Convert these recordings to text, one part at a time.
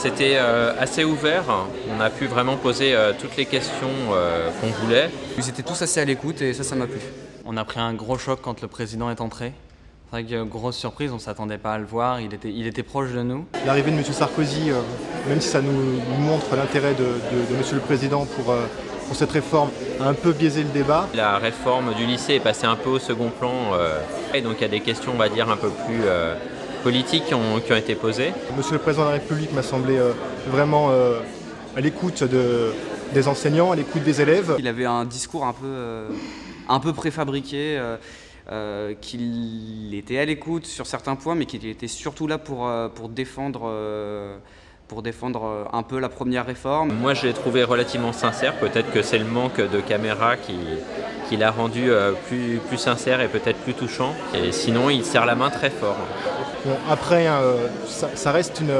C'était assez ouvert, on a pu vraiment poser toutes les questions qu'on voulait. Ils étaient tous assez à l'écoute et ça m'a plu. On a pris un gros choc quand le président est entré. C'est vrai que grosse surprise, on ne s'attendait pas à le voir, il était proche de nous. L'arrivée de M. Sarkozy, même si ça nous montre l'intérêt de M. le Président pour cette réforme, a un peu biaisé le débat. La réforme du lycée est passée un peu au second plan, et donc il y a des questions, on va dire, un peu plus politiques qui ont été posées. Monsieur le Président de la République m'a semblé vraiment à l'écoute des enseignants, à l'écoute des élèves. Il avait un discours un peu préfabriqué, qu'il était à l'écoute sur certains points, mais qu'il était surtout là pour défendre un peu la première réforme. Moi, je l'ai trouvé relativement sincère. Peut-être que c'est le manque de caméra qui l'a rendu plus sincère et peut-être plus touchant. Et sinon, il serre la main très fort. Bon, après, ça reste une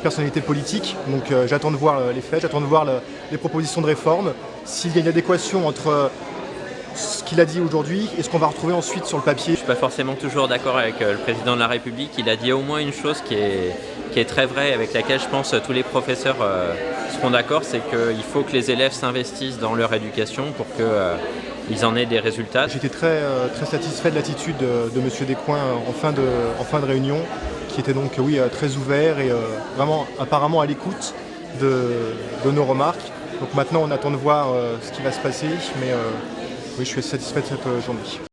personnalité politique, donc j'attends de voir les faits, j'attends de voir les propositions de réforme. S'il y a une adéquation entre ce qu'il a dit aujourd'hui et ce qu'on va retrouver ensuite sur le papier. Je ne suis pas forcément toujours d'accord avec le président de la République. Il a dit au moins une chose qui est très vraie, avec laquelle je pense tous les professeurs seront d'accord, c'est qu'il faut que les élèves s'investissent dans leur éducation pour qu'ils en aient des résultats. J'étais très satisfait de l'attitude de M. Descoings en fin de réunion, qui était donc très ouvert et vraiment apparemment à l'écoute de nos remarques. Donc maintenant on attend de voir ce qui va se passer, mais oui, je suis satisfait de cette journée.